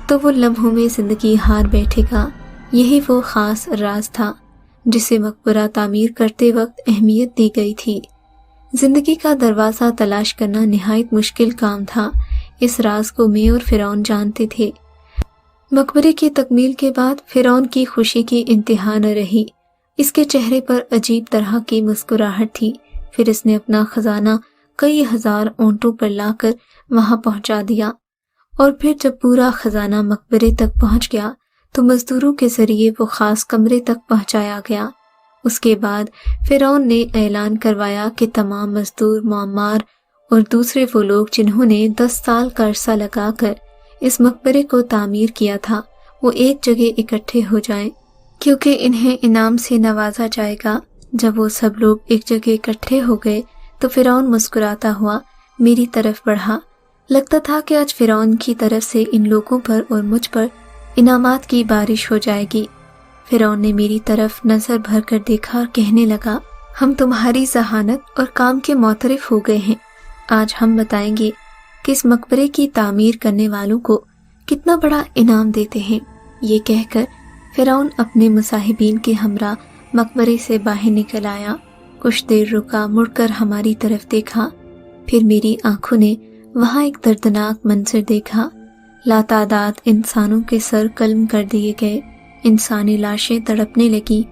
تو وہ لمحوں میں زندگی ہار بیٹھے گا۔ یہی وہ خاص راز تھا جسے مقبرہ تعمیر کرتے وقت اہمیت دی گئی تھی۔ زندگی کا دروازہ تلاش کرنا نہایت مشکل کام تھا۔ اس راز کو میں اور فرعون جانتے تھے۔ مقبرے کی تکمیل کے بعد فرعون کی خوشی کی انتہا نہ رہی۔ اس کے چہرے پر عجیب طرح کی مسکراہٹ تھی۔ پھر اس نے اپنا خزانہ کئی ہزار اونٹوں پر لا کر وہاں پہنچا دیا، اور پھر جب پورا خزانہ مقبرے تک پہنچ گیا تو مزدوروں کے ذریعے وہ خاص کمرے تک پہنچایا گیا۔ اس کے بعد فرعون نے اعلان کروایا کہ تمام مزدور، معمار اور دوسرے وہ لوگ جنہوں نے 10 سال کا عرصہ لگا کر اس مقبرے کو تعمیر کیا تھا، وہ ایک جگہ اکٹھے ہو جائیں، کیونکہ انہیں انعام سے نوازا جائے گا۔ جب وہ سب لوگ ایک جگہ اکٹھے ہو گئے تو فرعون مسکراتا ہوا میری طرف بڑھا۔ لگتا تھا کہ آج فرعون کی طرف سے ان لوگوں پر اور مجھ پر انعامات کی بارش ہو جائے گی۔ فرعون نے میری طرف نظر بھر کر دیکھا اور کہنے لگا، ہم تمہاری ذہانت اور کام کے معترف ہو گئے ہیں۔ آج ہم بتائیں گے کہ इस मकबरे की तामीर करने वालों को कितना बड़ा इनाम देते हैं। ये कहकर फिरौन अपने मुसाहिबीन के हमरा मकबरे से बाहर निकल आया। कुछ देर रुका, मुड़कर हमारी तरफ देखा, फिर मेरी आंखों ने वहाँ एक दर्दनाक मंजर देखा। लातादाद इंसानों के सर कल्म कर दिए गए, इंसानी लाशें तड़पने लगी,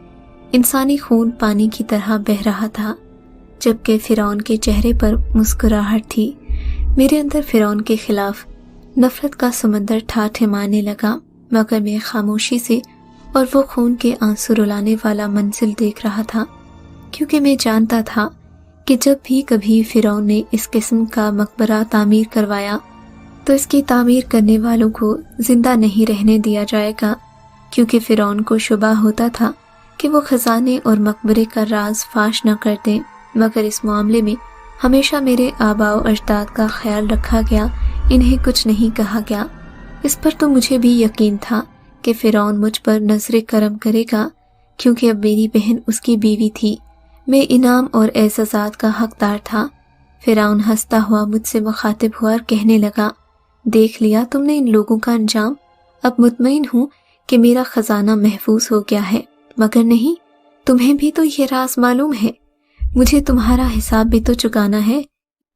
इंसानी खून पानी की तरह बह रहा था, जबकि फिरौन के चेहरे पर मुस्कुराहट थी। मेरे अंदर फिरौन के खिलाफ नफरत का समंदर ठाठमाने लगा, मगर मैं खामोशी से और वो खून के आंसू रुलाने वाला मंजिल देख रहा था, क्योंकि मैं जानता था कि जब भी कभी फिरौन ने इस किस्म का मकबरा तामीर करवाया तो इसकी तामीर करने वालों को जिंदा नहीं रहने दिया जाएगा, क्योंकि फिरौन को शुबा होता था कि वो खजाने और मकबरे का राज फाश न कर दें। मगर इस मामले में हमेशा मेरे आबाओ अजदाद का ख्याल रखा गया, इन्हें कुछ नहीं कहा गया। इस पर तो मुझे भी यकीन था कि फिरौन मुझ पर नजरे करम करेगा, क्योंकि अब मेरी बहन उसकी बीवी थी। मैं इनाम और एज़ाज़ात का हकदार था। फिरौन हंसता हुआ मुझसे मुखातिब हुआ और कहने लगा, देख लिया तुमने इन लोगों का अंजाम। अब मुतमईन हूँ कि मेरा खजाना महफूज हो गया है, मगर नहीं, तुम्हें भी तो ये राज मालूम है। मुझे तुम्हारा हिसाब भी तो चुकाना है।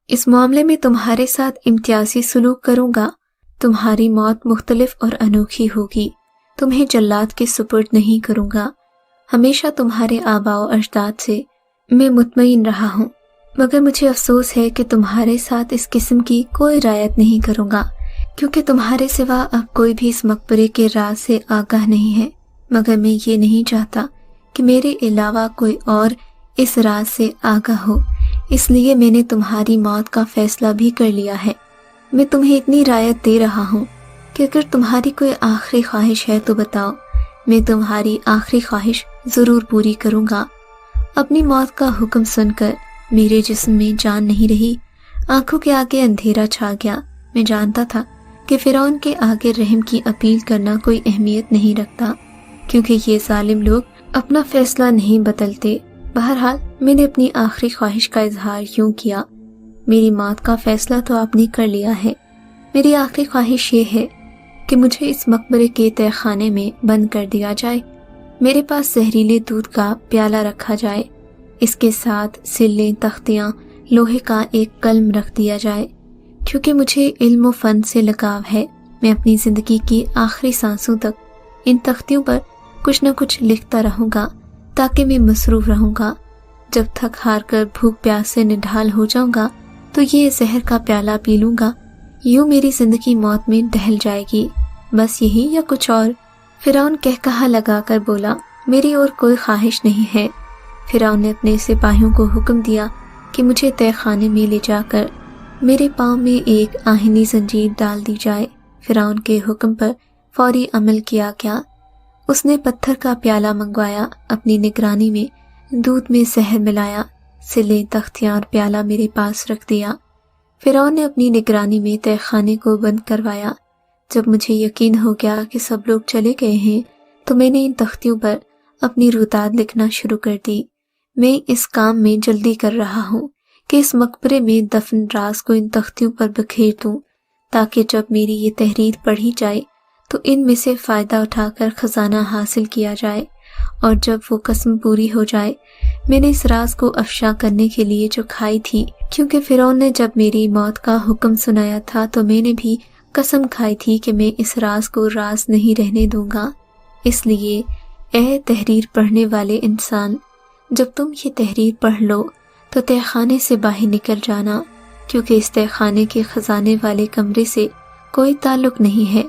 इस मामले में तुम्हारे साथ इम्तियाजी सलूक करूँगा। तुम्हारी मौत मुख्तलिफ और अनोखी होगी। तुम्हें जल्लाद के सुपुर्द नहीं करूँगा। हमेशा तुम्हारे आबाओ अजदाद से मैं मुतमईन रहा हूँ, मगर मुझे अफसोस है कि तुम्हारे साथ इस किस्म की कोई रायत नहीं करूँगा, क्योंकि तुम्हारे सिवा अब कोई भी इस मकबरे के राज से आगाह नहीं है। मगर मैं ये नहीं चाहता कि मेरे अलावा कोई और इस राज से आगाह हो, इसलिए मैंने तुम्हारी मौत का फैसला भी कर लिया है। मैं तुम्हें इतनी रायत दे रहा हूँ कि अगर तुम्हारी कोई आखिरी ख्वाहिश है तो बताओ, मैं तुम्हारी आखिरी ख्वाहिश ज़रूर पूरी करूँगा। अपनी मौत का हुक्म सुनकर मेरे जिस्म में जान नहीं रही, आंखों के आगे अंधेरा छा गया। मैं जानता था कि फिरौन के आगे रहम की अपील करना कोई अहमियत नहीं रखता, क्योंकि ये जालिम लोग अपना फैसला नहीं बदलते। बहरहाल मैंने अपनी आखिरी ख्वाहिश का इजहार यूं किया, मेरी मौत का फैसला तो आपने कर लिया है। मेरी आखिरी ख्वाहिश ये है कि मुझे इस मकबरे के तहखाने में बंद कर दिया जाए। मेरे पास जहरीले दूध का प्याला रखा जाए, इसके साथ सिल्लें, तख्तियाँ, लोहे का एक कलम रख दिया जाए, क्योंकि मुझे इल्म व फन से लगाव है। मैं अपनी ज़िंदगी की आखिरी सांसों तक इन तख्तियों पर कुछ न कुछ लिखता रहूँगा, ताकि मैं मसरूफ़ रहूँगा। जब थक हार कर भूख प्यास से निढाल हो जाऊँगा तो ये जहर का प्याला पी लूँगा। यूँ मेरी ज़िंदगी मौत में ढल जाएगी। बस यही या कुछ और? फिरौन कहकहा लगा कर बोला, मेरी और कोई ख्वाहिश नहीं है। फिरौन ने अपने सिपाहियों को हुक्म दिया कि मुझे तहखाने में ले जाकर मेरे पाँव में एक आहिनी जंजीर डाल दी जाए। फिरौन के हुक्म पर फौरी अमल किया गया। उसने पत्थर का प्याला मंगवाया, अपनी निगरानी में दूध में जहर मिलाया, सिले, तख्तियाँ और प्याला मेरे पास रख दिया। फिरौन ने अपनी निगरानी में तहखाने को बंद करवाया। जब मुझे यकीन हो गया कि सब लोग चले गए हैं, तो मैंने इन तख्तियों पर अपनी रुताद लिखना शुरू कर दी। मैं इस काम में जल्दी कर रहा हूँ कि इस मकबरे में दफन राज को इन तख्तियों पर बखेर दूँ, ताकि जब मेरी ये तहरीर पढ़ी जाए तो इनमें से फ़ायदा उठाकर ख़जाना हासिल किया जाए। और जब वो कसम पूरी हो जाए, मैंने इस राज को अफशा करने के लिए जो खाई थी, क्योंकि फिरौन ने जब मेरी मौत का हुक्म सुनाया था तो मैंने भी कसम खाई थी कि मैं इस राज को राज नहीं रहने दूंगा। इसलिए ए तहरीर पढ़ने वाले इंसान, जब तुम ये तहरीर पढ़ लो तो तहखाने से बाहर निकल जाना, क्योंकि इस तहखाने के खजाने वाले कमरे से कोई ताल्लुक नहीं है।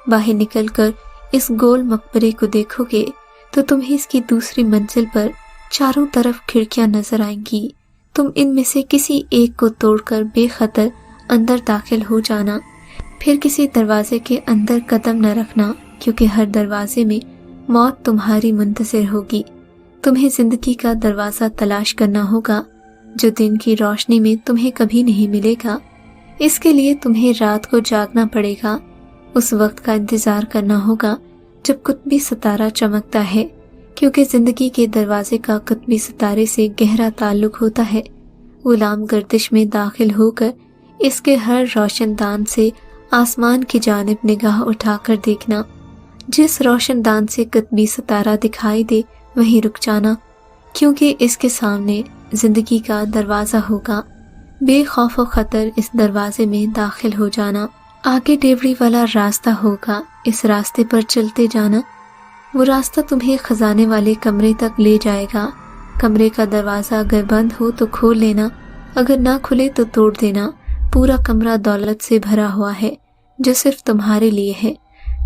बाहर निकलकर इस गोल मकबरे को देखोगे तो तुम्हें इसकी दूसरी मंजिल पर चारों तरफ खिड़कियां नजर आएंगी। तुम इनमें से किसी एक को तोड़कर बेखतर अंदर दाखिल हो जाना। फिर किसी दरवाजे के अंदर कदम न रखना, क्योंकि हर दरवाजे में मौत तुम्हारी मुंतज़िर होगी। तुम्हें जिंदगी का दरवाज़ा तलाश करना होगा, जो दिन की रोशनी में तुम्हें कभी नहीं मिलेगा। इसके लिए तुम्हें रात को जागना पड़ेगा। उस वक्त का इंतज़ार करना होगा जब कुतबी सितारा चमकता है, क्योंकि ज़िंदगी के दरवाजे का कुतबी सितारे से गहरा ताल्लुक होता है। गुलाम गर्दिश में दाखिल होकर इसके हर रोशनदान से आसमान की जानिब निगाह उठाकर देखना। जिस रोशनदान से कुतबी सितारा दिखाई दे वहीं रुक जाना, क्योंकि इसके सामने जिंदगी का दरवाज़ा होगा। बेखौफ व खतर इस दरवाजे में दाखिल हो जाना। आगे डेवड़ी वाला रास्ता होगा, इस रास्ते पर चलते जाना। वो रास्ता तुम्हें खजाने वाले कमरे तक ले जाएगा। कमरे का दरवाज़ा अगर बंद हो तो खोल लेना, अगर ना खुले तो तोड़ देना। पूरा कमरा दौलत से भरा हुआ है जो सिर्फ तुम्हारे लिए है।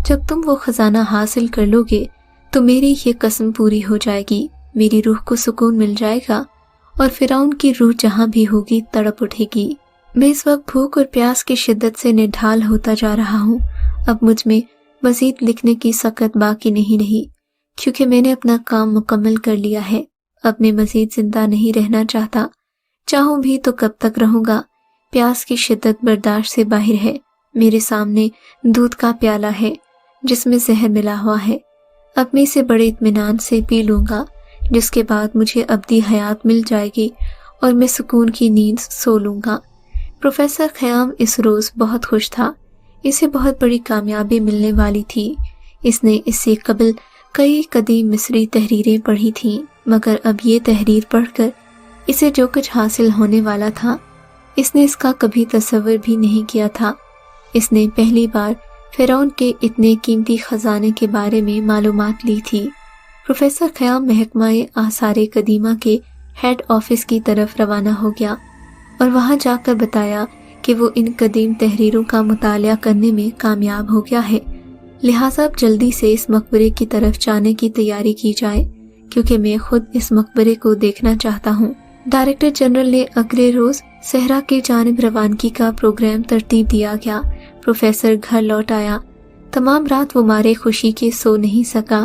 जब तुम वो खजाना हासिल कर लोगे तो मेरी ये कसम पूरी हो जाएगी, मेरी रूह को सुकून मिल जाएगा और फिरौन की रूह जहाँ भी होगी तड़प उठेगी। मैं इस वक्त भूख और प्यास की शिद्दत से निढाल होता जा रहा हूँ। अब मुझ में मजीद लिखने की सकत बाकी नहीं रही, क्योंकि मैंने अपना काम मुकम्मल कर लिया है। अब मैं मजीद जिंदा नहीं रहना चाहता। चाहूँ भी तो कब तक रहूँगा। प्यास की शिद्दत बर्दाश्त से बाहर है। मेरे सामने दूध का प्याला है जिसमें जहर मिला हुआ है। अब मैं इसे बड़े इत्मीनान से पी लूँगा, जिसके बाद मुझे अब्दी हयात मिल जाएगी और मैं सुकून की नींद सो लूँगा। प्रोफेसर ख़याम इस रोज़ बहुत खुश था। इसे बहुत बड़ी कामयाबी मिलने वाली थी। इसने इससे कबल कई कदीम मिस्री तहरीरें पढ़ी थीं, मगर अब ये तहरीर पढ़कर इसे जो कुछ हासिल होने वाला था, इसने इसका कभी तसव्वुर भी नहीं किया था। इसने पहली बार फिरौन के इतने कीमती खजाने के बारे में मालूमात ली थी। प्रोफेसर ख़याम महकमा-ए आसारे कदीमा के हेड ऑफिस की तरफ रवाना हो गया और वहां जाकर बताया कि वो इन कदीम तहरीरों का मुतालिया करने में कामयाब हो गया है। लिहाजा अब जल्दी से इस मकबरे की तरफ जाने की तैयारी की जाए, क्योंकि मैं खुद इस मकबरे को देखना चाहता हूँ। डायरेक्टर जनरल ने अगले रोज सहरा की जानिब रवानगी का प्रोग्राम तरतीब दिया गया। प्रोफेसर घर लौट आया। तमाम रात वो मारे खुशी के सो नहीं सका।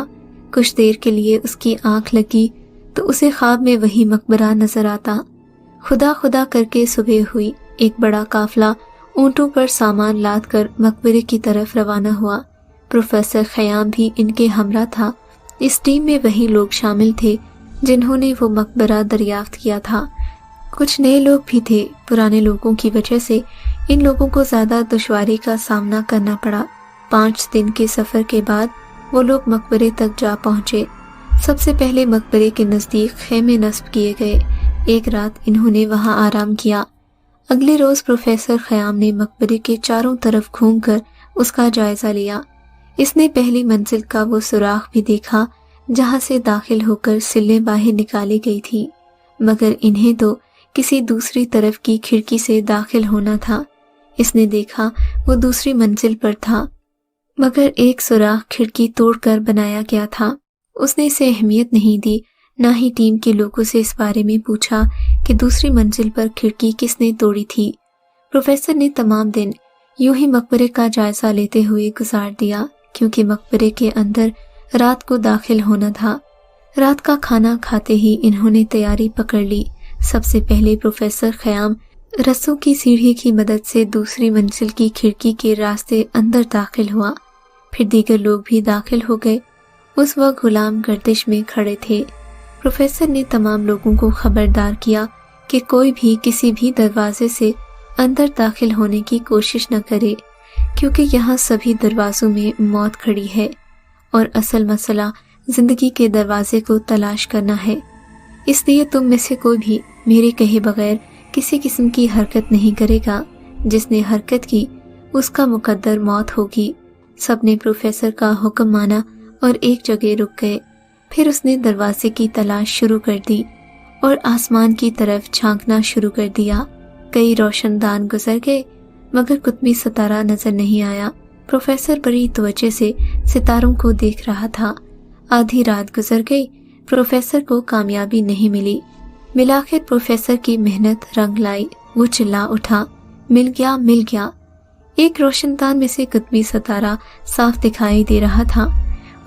कुछ देर के लिए उसकी आंख लगी तो उसे ख्वाब में वही मकबरा नजर आता। खुदा खुदा करके सुबह हुई। एक बड़ा काफिला ऊंटों पर सामान लाद कर मकबरे की तरफ रवाना हुआ। प्रोफेसर ख़याम भी इनके हमरा था। इस टीम में वही लोग शामिल थे जिन्होंने वो मकबरा दरियाफ्त किया था। कुछ नए लोग भी थे। पुराने लोगों की वजह से इन लोगों को ज़्यादा दुश्वारी का सामना करना पड़ा। 5 दिन के सफ़र के बाद वो लोग मकबरे तक जा पहुँचे। सबसे पहले मकबरे के नज़दीक खेमे नस्ब किए गए। एक रात इन्होंने वहाँ आराम किया। अगले रोज़ प्रोफेसर ख़याम ने मकबरे के चारों तरफ घूमकर उसका जायज़ा लिया। इसने पहली मंजिल का वो सुराख भी देखा जहाँ से दाखिल होकर सिल्लें बाहर निकाली गई थी, मगर इन्हें तो किसी दूसरी तरफ की खिड़की से दाखिल होना था। इसने देखा वो दूसरी मंजिल पर था, मगर एक सुराख खिड़की तोड़कर बनाया गया था। उसने इसे अहमियत नहीं दी, ना ही टीम के लोगों से इस बारे में पूछा कि दूसरी मंजिल पर खिड़की किसने तोड़ी थी। प्रोफेसर ने तमाम दिन यूं ही मकबरे का जायजा लेते हुए गुजार दिया, क्योंकि मकबरे के अंदर रात को दाखिल होना था। रात का खाना खाते ही इन्होंने तैयारी पकड़ ली। सबसे पहले प्रोफेसर ख़याम रस्सों की सीढ़ी की मदद से दूसरी मंजिल की खिड़की के रास्ते अंदर दाखिल हुआ। फिर दीगर लोग भी दाखिल हो गए। उस वक्त गुलाम गर्दिश में खड़े थे। प्रोफेसर ने तमाम लोगों को खबरदार किया कि कोई भी किसी भी दरवाजे से अंदर दाखिल होने की कोशिश न करे, क्योंकि यहाँ सभी दरवाज़ों में मौत खड़ी है और असल मसला जिंदगी के दरवाजे को तलाश करना है। इसलिए तुम में से कोई भी मेरे कहे बगैर किसी किस्म की हरकत नहीं करेगा। जिसने हरकत की उसका मुकद्दर मौत होगी। सबने प्रोफेसर का हुक्म माना और एक जगह रुक गए। फिर उसने दरवाजे की तलाश शुरू कर दी और आसमान की तरफ झांकना शुरू कर दिया। कई रोशनदान गुजर गए, मगर कुतबी सितारा नजर नहीं आया। प्रोफेसर बड़ी तवज्जो से सितारों को देख रहा था। आधी रात गुजर गई, प्रोफेसर को कामयाबी नहीं मिली। मिलाकर प्रोफेसर की मेहनत रंग लाई। वो चिल्ला उठा, मिल गया, मिल गया। एक रोशनदान में से कुतबी सितारा साफ दिखाई दे रहा था।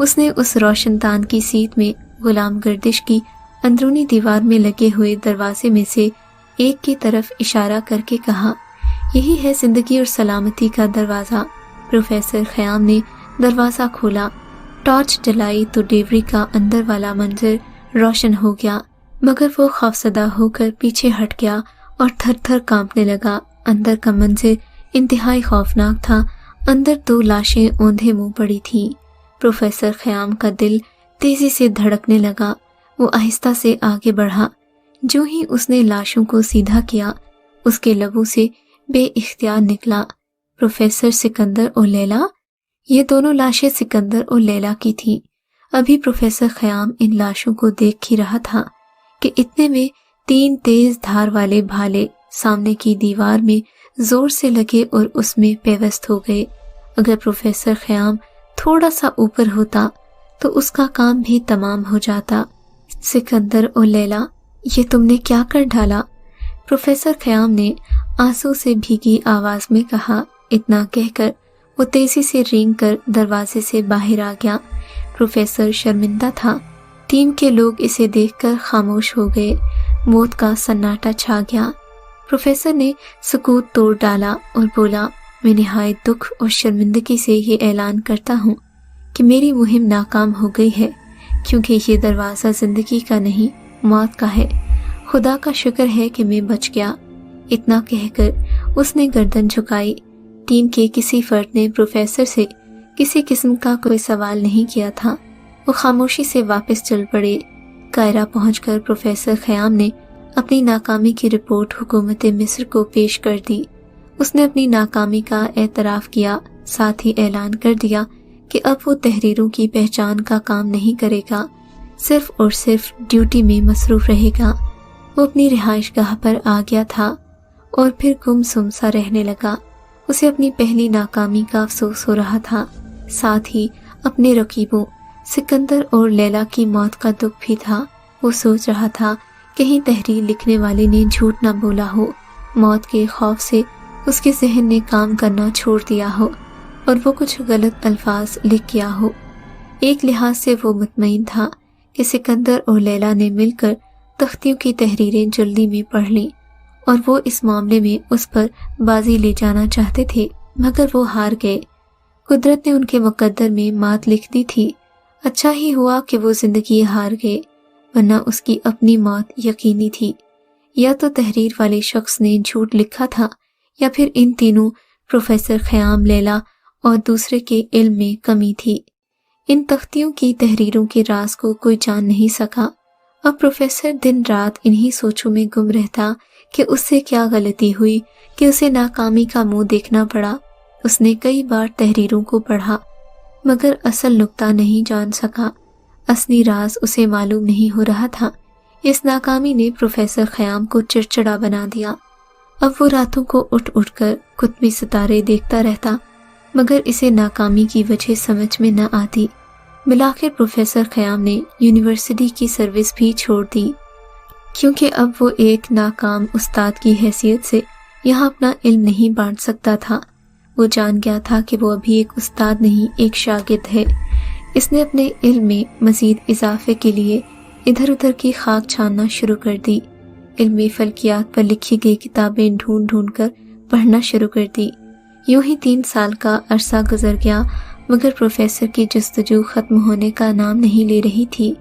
उसने उस रोशनदान की सीट में गुलाम गर्दिश की अंदरूनी दीवार में लगे हुए दरवाजे में से एक की तरफ इशारा करके कहा, यही है जिंदगी और सलामती का दरवाज़ा। प्रोफेसर ख़याम ने दरवाज़ा खोला, टॉर्च जलाई तो डेवरी का अंदर वाला मंजर रोशन हो गया, मगर वो खौफसदा होकर पीछे हट गया और थर थर कांपने लगा। अंदर का मंजर इंतहाई खौफनाक था। अंदर 2 लाशें औंधे मुंह पड़ी थीं। प्रोफेसर ख़याम का दिल तेजी से धड़कने लगा। वो आहिस्ता से आगे बढ़ा। जो ही उसने लाशों को सीधा किया, उसके लबों से बेइख्तियार निकला, प्रोफेसर सिकंदर और लैला। ये दोनों लाशें सिकंदर और लैला की थीं। अभी प्रोफेसर ख़याम इन लाशों को देख ही रहा था कि इतने में 3 तेज धार वाले भाले सामने की दीवार में जोर से लगे और उसमें पेवस्त हो गए। अगर प्रोफेसर ख़याम थोड़ा सा ऊपर होता तो उसका काम भी तमाम हो जाता। सिकंदर और लैला, ये तुमने क्या कर डाला? प्रोफेसर ख़याम ने आंसू से भीगी आवाज में कहा। इतना कहकर वो तेजी से रेंग कर दरवाजे से बाहर आ गया। प्रोफेसर शर्मिंदा था। टीम के लोग इसे देखकर खामोश हो गए। मौत का सन्नाटा छा गया। प्रोफेसर ने सुकूत तोड़ डाला और बोला, मैं निहायत दुख और शर्मिंदगी से ये ऐलान करता हूँ कि मेरी मुहिम नाकाम हो गई है, क्योंकि ये दरवाज़ा ज़िंदगी का नहीं, मौत का है। खुदा का शुक्र है कि मैं बच गया। इतना कहकर उसने गर्दन झुकाई। टीम के किसी फर्द ने प्रोफेसर से किसी किस्म का कोई सवाल नहीं किया था। वो खामोशी से वापस चल पड़े। कायरा पहुंचकर प्रोफेसर ख़याम ने अपनी नाकामी की रिपोर्ट हुकूमत मिस्र को पेश कर दी। उसने अपनी नाकामी का एतराफ़ किया, साथ ही ऐलान कर दिया कि अब वो तहरीरों की पहचान का काम नहीं करेगा, सिर्फ और सिर्फ ड्यूटी में मसरूफ़ रहेगा। वो अपनी रिहाइशगाह पर आ गया था और फिर गुमसुम सा रहने लगा। उसे अपनी पहली नाकामी का अफसोस हो रहा था, साथ ही अपने रकीबों सिकंदर और लैला की मौत का दुख भी था। वो सोच रहा था कहीं तहरीर लिखने वाले ने झूठ ना बोला हो, मौत के खौफ से उसके जहन ने काम करना छोड़ दिया हो और वो कुछ गलत अल्फाज लिख गया हो। एक लिहाज से वो मुतमईन था कि सिकंदर और लैला ने मिलकर तख्तियों की तहरीरें जल्दी में पढ़ लीं और वो इस मामले में उस पर बाजी ले जाना चाहते थे, मगर वो हार गए। कुदरत ने उनके मुकद्दर में मात लिख दी थी। अच्छा ही हुआ कि वो जिंदगी हार गए, वरना उसकी अपनी मौत यकीनी थी। या तो तहरीर वाले शख्स ने झूठ लिखा था, या फिर इन तीनों प्रोफेसर ख़याम, लैला और दूसरे के इल्म में कमी थी। इन तख्तियों की तहरीरों के राज को कोई जान नहीं सका। अब प्रोफेसर दिन रात इन्हीं सोचों में गुम रहता कि उससे क्या गलती हुई कि उसे नाकामी का मुंह देखना पड़ा। उसने कई बार तहरीरों को पढ़ा, मगर असल नुक्ता नहीं जान सका। असली राज उसे मालूम नहीं हो रहा था। इस नाकामी ने प्रोफेसर ख़याम को चिड़चिड़ा बना दिया। अब वो रातों को उठ उठकर कुतबी सितारे देखता रहता, मगर इसे नाकामी की वजह समझ में न आती। मिलाकर प्रोफेसर ख़याम ने यूनिवर्सिटी की सर्विस भी छोड़ दी, क्योंकि अब वो एक नाकाम उस्ताद की हैसियत से यहाँ अपना इल्म नहीं बांट सकता था। वो जान गया था कि वो अभी एक उस्ताद नहीं, एक शागिर्द है। इसने अपने इल्म में मज़ीद इजाफे के लिए इधर उधर की खाक छानना शुरू कर दी। इल्मी फल्कियात पर लिखी गई किताबें ढूंढ ढूंढ कर पढ़ना शुरू कर दी। यूं ही 3 साल का अरसा गुजर गया, मगर प्रोफेसर की जस्तजू ख़त्म होने का नाम नहीं ले रही थी।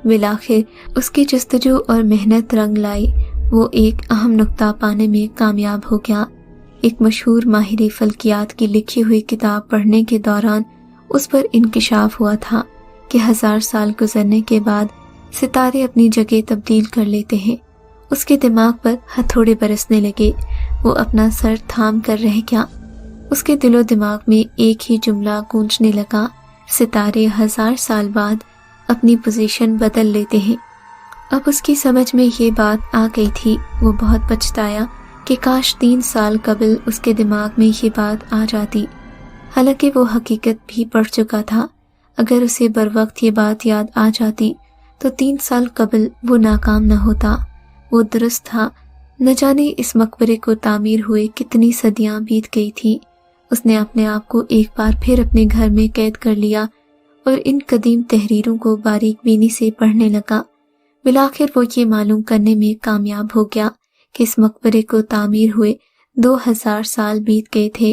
बिलाखिर उसकी जस्तजू और मेहनत रंग लाई। वो एक अहम नुक्ता पाने में कामयाब हो गया। एक मशहूर माहिर फल्कियात की लिखी हुई किताब पढ़ने के दौरान उस पर इंकिशाफ हुआ था कि 1000 साल गुजरने के बाद सितारे अपनी जगह तब्दील कर लेते हैं। उसके दिमाग पर हथौड़े बरसने लगे। वो अपना सर थाम कर रह गया। उसके दिलो दिमाग में एक ही जुमला गूंजने लगा, सितारे 1000 साल बाद अपनी पोजीशन बदल लेते हैं। अब उसकी समझ में ये बात आ गई थी। वो बहुत पछताया कि काश 3 साल कबल उसके दिमाग में ये बात आ जाती। हालांकि वो हकीकत भी पढ़ चुका था। अगर उसे बर वक्त ये बात याद आ जाती तो 3 साल कबल वो नाकाम न होता। वो दुरुस्त था। न जाने इस मकबरे को तामीर हुए कितनी सदियां बीत गई थी। उसने अपने आप को एक बार फिर अपने घर में कैद कर लिया और इन कदीम तहरीरों को बारीक बीनी से पढ़ने लगा। बिलाखिर वो ये मालूम करने में कामयाब हो गया कि इस मकबरे को तामीर हुए 2000 साल बीत गए थे।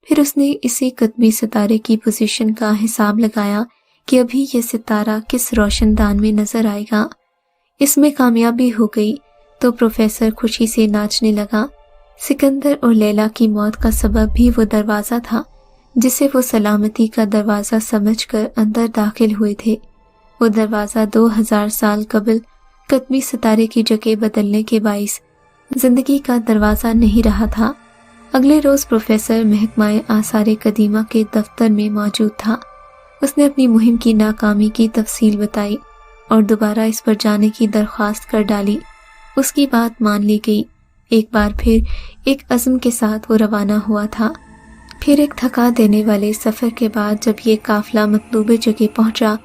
फिर उसने इसी कतबी सितारे की पोजीशन का हिसाब लगाया कि अभी ये सितारा किस रोशनदान में नजर आएगा। इसमें कामयाबी हो गई तो प्रोफेसर खुशी से नाचने लगा। सिकंदर और लैला की मौत का सबब भी वो दरवाज़ा था जिसे वो सलामती का दरवाज़ा समझकर अंदर दाखिल हुए थे। वो दरवाज़ा 2000 साल कबल कतमी सितारे की जगह बदलने के बाइस जिंदगी का दरवाज़ा नहीं रहा था। अगले रोज़ प्रोफेसर महकमाए आसारे कदीमा के दफ्तर में मौजूद था। उसने अपनी मुहिम की नाकामी की तफसील बताई और दोबारा इस पर जाने की दरख्वास्त कर डाली। उसकी बात मान ली गई। एक बार फिर एक अज़्म के साथ वो रवाना हुआ था। फिर एक थका देने वाले सफ़र के बाद जब ये काफ़िला मतलूबे जगह पहुंचा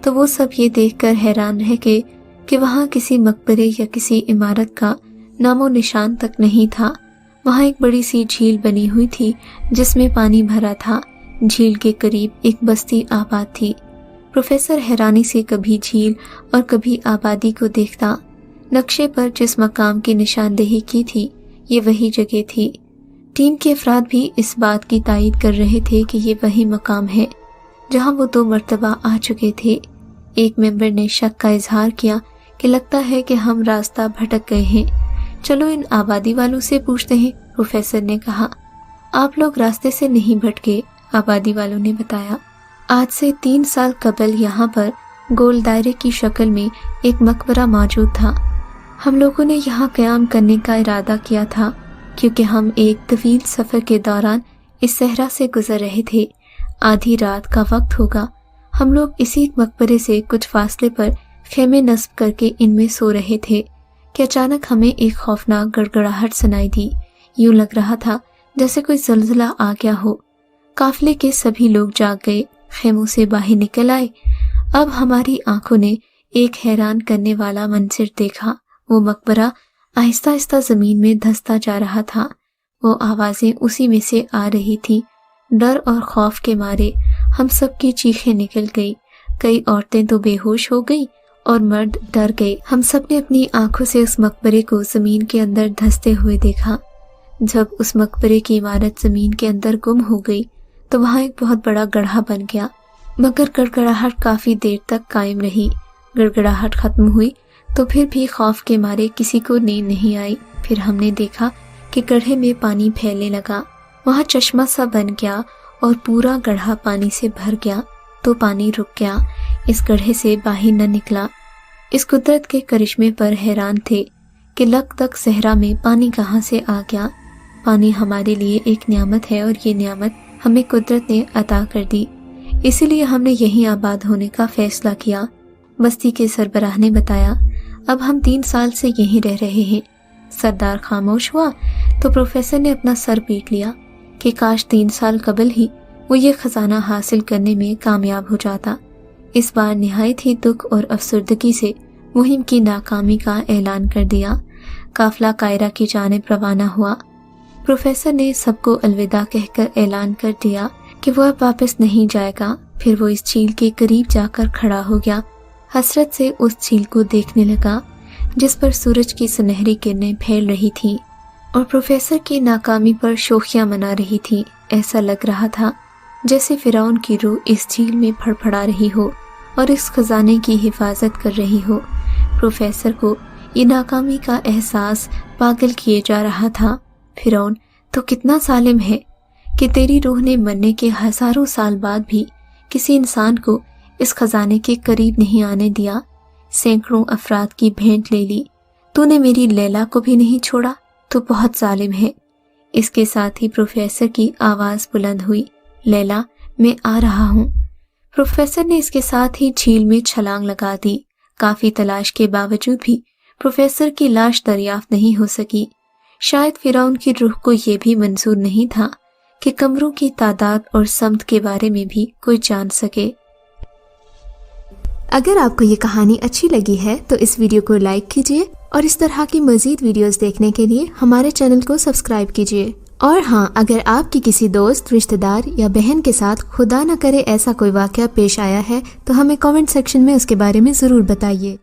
तो वो सब ये देखकर हैरान रह गए कि वहाँ किसी मकबरे या किसी इमारत का नामो निशान तक नहीं था। वहाँ एक बड़ी सी झील बनी हुई थी जिसमें पानी भरा था। झील के करीब एक बस्ती आबाद थी। प्रोफेसर हैरानी से कभी झील और कभी आबादी को देखता। नक्शे पर जिस मकाम की निशानदेही की थी ये वही जगह थी। टीम के अफराद भी इस बात की तायीद कर रहे थे कि ये वही मकाम है जहां वो 2 मरतबा आ चुके थे। एक मेंबर ने शक का इजहार किया कि लगता है कि हम रास्ता भटक गए हैं। चलो इन आबादी वालों से पूछते हैं, प्रोफेसर ने कहा। आप लोग रास्ते से नहीं भटके, आबादी वालों ने बताया। आज से 3 साल कबल यहाँ पर गोल दायरे की शक्ल में एक मकबरा मौजूद था। हम लोगों ने यहाँ क़याम करने का इरादा किया था क्योंकि हम एक तवील सफ़र के दौरान इस सहरा से गुजर रहे थे। आधी रात का वक्त होगा। हम लोग इसी मकबरे से कुछ फासले पर खेमे नस्ब करके इनमें सो रहे थे कि अचानक हमें एक खौफनाक गड़गड़ाहट सुनाई दी। यूं लग रहा था जैसे कोई ज़लज़ला आ गया हो। काफिले के सभी लोग जाग गए, खेमों से बाहर निकल आए। अब हमारी आंखों ने एक हैरान करने वाला मंजर देखा। वो मकबरा आहिस्ता आहिस्ता जमीन में धंसता जा रहा था। वो आवाजें उसी में से आ रही थी। डर और खौफ के मारे हम सब की चीखें निकल गई। कई औरतें तो बेहोश हो गई और मर्द डर गए। हम सब ने अपनी आंखों से उस मकबरे को जमीन के अंदर धंसते हुए देखा। जब उस मकबरे की इमारत जमीन के अंदर गुम हो गई तो वहाँ एक बहुत बड़ा गड्ढा बन गया, मगर गड़गड़ाहट काफी देर तक कायम रही। गड़गड़ाहट खत्म हुई तो फिर भी खौफ के मारे किसी को नींद नहीं आई। फिर हमने देखा कि गड्ढे में पानी फैलने लगा। वहाँ चश्मा सा बन गया और पूरा गड्ढा पानी से भर गया तो पानी रुक गया। इस गड्ढे से बाहर न निकला। इस कुदरत के करिश्मे पर हैरान थे कि लग तक सहरा में पानी कहाँ से आ गया। पानी हमारे लिए एक नियामत है और ये नियामत हमें कुदरत ने अता कर दी, इसीलिए हमने यहीं आबाद होने का फैसला किया, बस्ती के सरबराह ने बताया। अब हम 3 साल से यहीं रह रहे हैं। सरदार खामोश हुआ तो प्रोफेसर ने अपना सर पीट लिया कि काश 3 साल कबल ही वो ये खजाना हासिल करने में कामयाब हो जाता। इस बार निहायत ही दुख और अफसरदगी से मुहिम की नाकामी का ऐलान कर दिया। काफिला कायरा की जानिब रवाना हुआ। प्रोफेसर ने सबको अलविदा कहकर ऐलान कर दिया कि वो अब वापस नहीं जाएगा। फिर वो इस झील के करीब जाकर खड़ा हो गया। हसरत से उस झील को देखने लगा जिस पर सूरज की सुनहरी किरणें फैल रही थीं और प्रोफेसर की नाकामी पर शोखियां मना रही थी। ऐसा लग रहा था जैसे फिरौन की रूह इस झील में फड़फड़ा रही हो और इस खजाने की हिफाजत कर रही हो। प्रोफेसर को ये नाकामी का एहसास पागल किए जा रहा था। फिरौन तो कितना जालिम है कि तेरी रूह ने मरने के हजारों साल बाद भी किसी इंसान को इस खजाने के करीब नहीं आने दिया। सैकड़ों अफराद की भेंट ले ली, तूने मेरी लैला को भी नहीं छोड़ा, तो बहुत जालिम है। इसके साथ ही प्रोफेसर की आवाज बुलंद हुई, लैला मैं आ रहा हूँ। प्रोफेसर ने इसके साथ ही झील में छलांग लगा दी। काफी तलाश के बावजूद भी प्रोफेसर की लाश दरियाफ्त नहीं हो सकी। शायद फिरौन की रूह को यह भी मंजूर नहीं था कि कमरों की तादाद और समत के बारे में भी कोई जान सके। अगर आपको ये कहानी अच्छी लगी है तो इस वीडियो को लाइक कीजिए और इस तरह की मजीद वीडियोस देखने के लिए हमारे चैनल को सब्सक्राइब कीजिए। और हाँ, अगर आपकी किसी दोस्त, रिश्तेदार या बहन के साथ खुदा न करे ऐसा कोई वाकया पेश आया है तो हमें कमेंट सेक्शन में उसके बारे में ज़रूर बताइए।